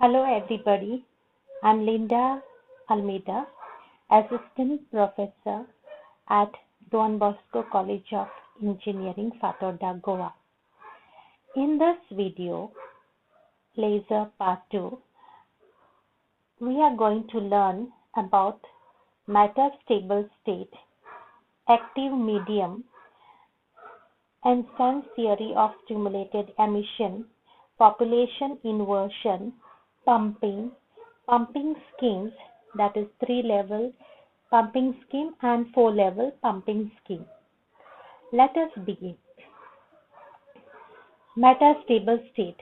Hello everybody, I'm Linda Almeida, Assistant Professor at Don Bosco College of Engineering, Fatorda, Goa. In this video, Laser Part 2, we are going to learn about metastable state, active medium, Einstein's theory of stimulated emission, population inversion, pumping, pumping schemes, that is 3-level pumping scheme and 4-level pumping scheme. Let us begin. Metastable state.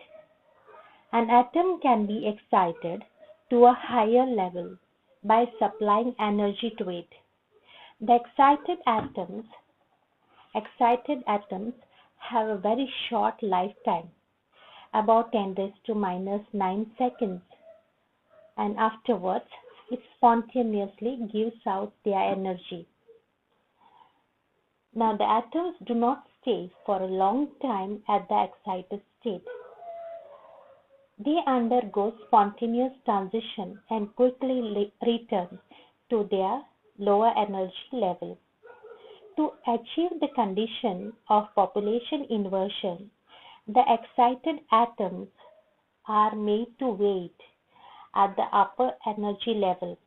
An atom can be excited to a higher level by supplying energy to it. The excited atoms have a very short lifetime, about 10 raised to minus 9 seconds, and afterwards it spontaneously gives out their energy. Now the atoms do not stay for a long time at the excited state. They undergo spontaneous transition and quickly return to their lower energy level. To achieve the condition of population inversion, the excited atoms are made to wait at the upper energy level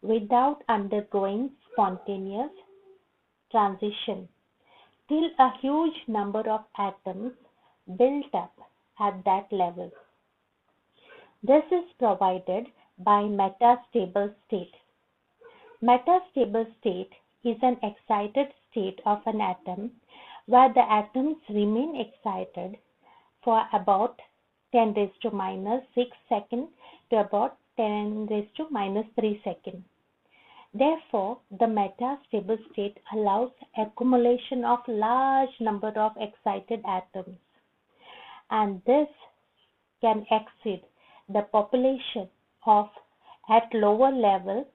without undergoing spontaneous transition till a huge number of atoms build up at that level. This is provided by metastable state. Metastable state is an excited state of an atom where the atoms remain excited for about 10 raised to minus 6 seconds to about 10 raised to minus 3 seconds. Therefore, the metastable state allows accumulation of large number of excited atoms, and this can exceed the population of at lower level,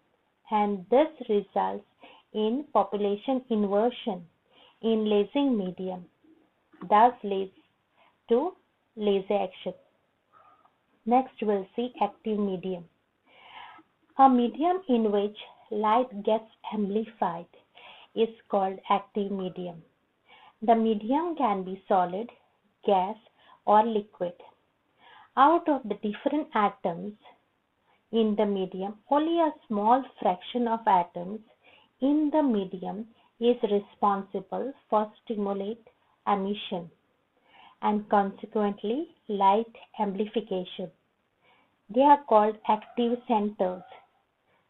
and this results in population inversion in lasing medium, thus leads to laser action. Next we'll see active medium. A medium in which light gets amplified is called active medium. The medium can be solid, gas, or liquid. Out of the different atoms in the medium, only a small fraction of atoms in the medium is responsible for stimulate emission and consequently light amplification. They are called active centers.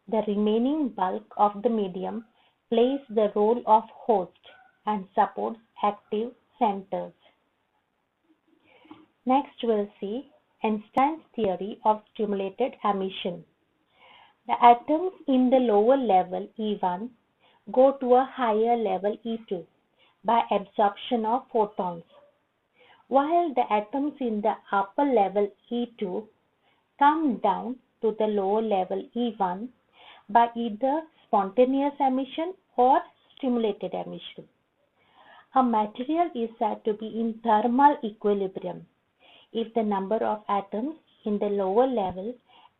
The remaining bulk of the medium plays the role of host and supports active centers. Next we'll see Einstein's theory of stimulated emission. The atoms in the lower level E1 go to a higher level E2 by absorption of photons, while the atoms in the upper level E2 come down to the lower level E1 by either spontaneous emission or stimulated emission. A material is said to be in thermal equilibrium if the number of atoms in the lower level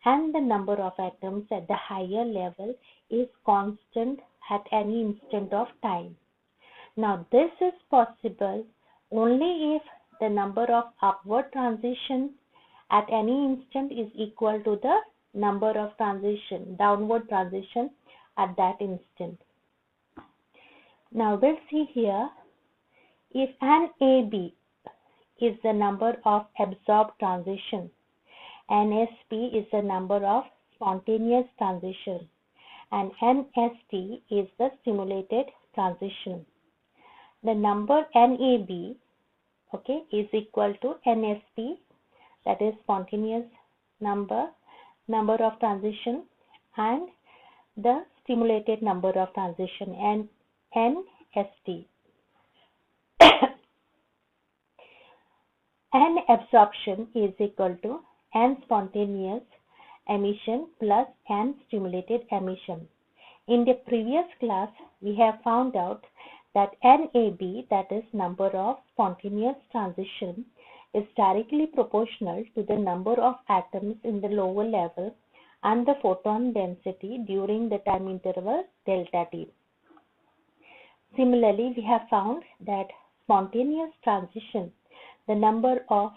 and the number of atoms at the higher level is constant at any instant of time. Now this is possible only if the number of upward transitions at any instant is equal to the number of downward transition at that instant. Now we'll see here, if NAB is the number of absorbed transitions, NSP is the number of spontaneous transitions, and NST is the stimulated transition. The number NAB is equal to NSP, that is spontaneous number of transition, and the stimulated number of transition, and NST. N absorption is equal to N spontaneous emission plus N stimulated emission. In the previous class, we have found out that NAB, that is number of spontaneous transition, is directly proportional to the number of atoms in the lower level and the photon density during the time interval delta t. Similarly, we have found that spontaneous transition, the number of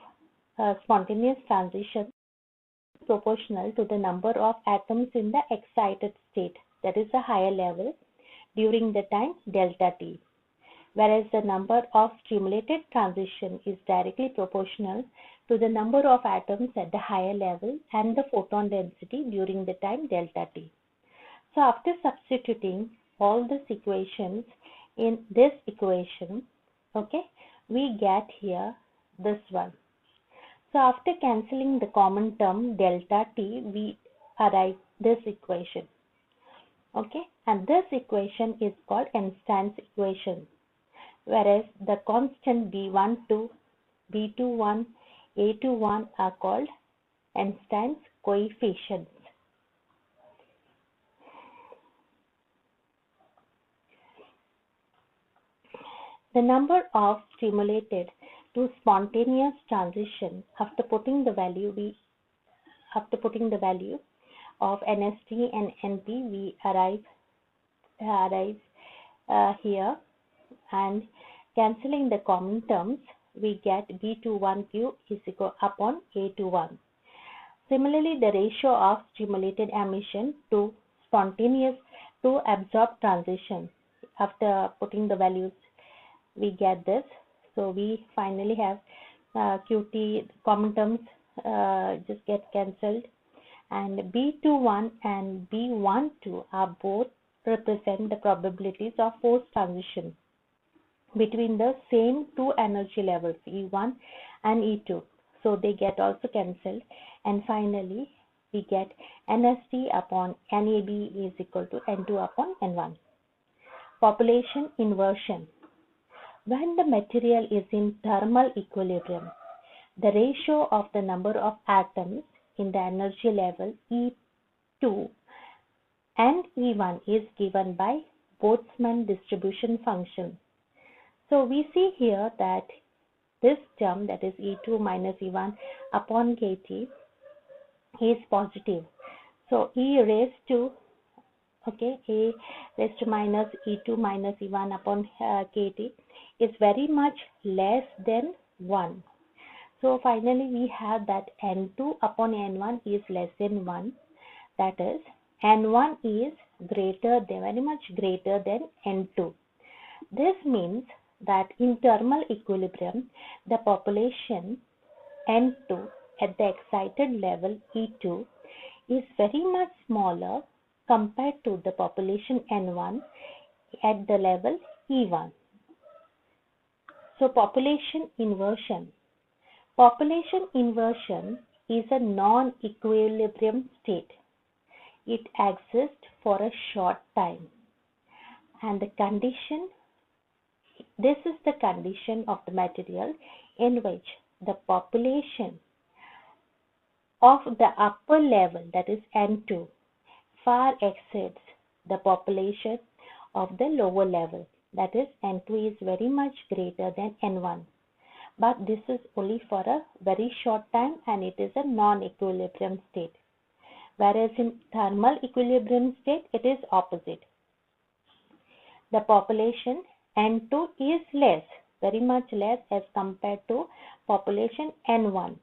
spontaneous transitions is proportional to the number of atoms in the excited state, that is a higher level, during the time delta t, whereas the number of stimulated transition is directly proportional to the number of atoms at the higher level and the photon density during the time delta t. So after substituting all these equations in this equation, okay, we get here this one. So after cancelling the common term delta t, we arrive this equation. Okay, and this equation is called Einstein's equation, whereas the constant B12, B21, A21 are called Einstein's coefficients. The number of stimulated to spontaneous transition after putting the value of NST and NP, we arrive here, and cancelling the common terms, we get B21Q is equal upon A21. Similarly, the ratio of stimulated emission to spontaneous to absorbed transition, after putting the values, we get this. So we finally have QT common terms just get cancelled, and B21 and B12 are both represent the probabilities of forced transition between the same two energy levels, E1 and E2. So they get also cancelled, and finally we get NST upon NAB is equal to N2 upon N1. Population inversion. When the material is in thermal equilibrium, the ratio of the number of atoms in the energy level E2 and E1 is given by Boltzmann distribution function. So we see here that this term, that is E2 minus E1 upon KT, is positive. So E raised to A raised to minus E2 minus E1 upon KT is very much less than 1. So finally we have that N2 upon N1 is less than 1. That is, N1 is greater than, very much greater than N2. This means that in thermal equilibrium, the population N2 at the excited level E2 is very much smaller compared to the population N1 at the level E1. So population inversion. Population inversion is a non-equilibrium state. It exists for a short time, and the condition, this is the condition of the material in which the population of the upper level, that is N2, far exceeds the population of the lower level, that is N2 is very much greater than N1. But this is only for a very short time, and it is a non-equilibrium state. Whereas in thermal equilibrium state, it is opposite. The population N2 is less, very much less as compared to population N1.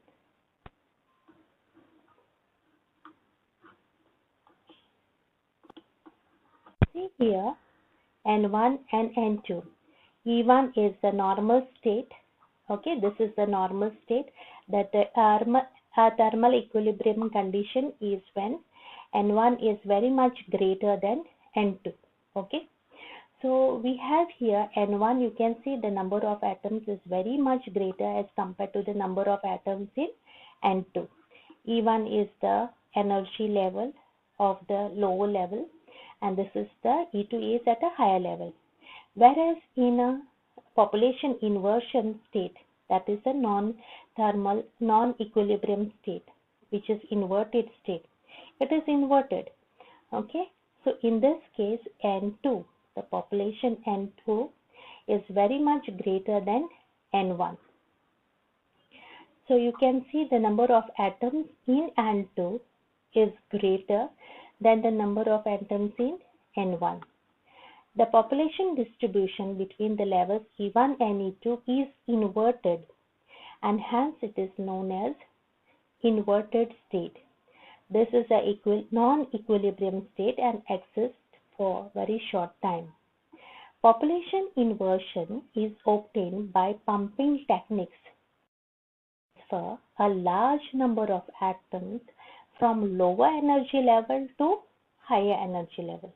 See here, N1 and N2. E1 is the normal state. Okay, this is the normal state, that the thermal equilibrium condition is when N1 is very much greater than N2. Okay, so we have here N1, you can see the number of atoms is very much greater as compared to the number of atoms in N2. E1 is the energy level of the lower level, and this is the E2 is at a higher level. Whereas in a population inversion state, that is a non-thermal, non-equilibrium state, which is inverted state. It is inverted. Okay, so in this case, N2, the population N2 is very much greater than N1. So you can see the number of atoms in N2 is greater than the number of atoms in N1. The population distribution between the levels E1 and E2 is inverted, and hence it is known as inverted state. This is a non-equilibrium state and exists for very short time. Population inversion is obtained by pumping techniques for a large number of atoms from lower energy level to higher energy level.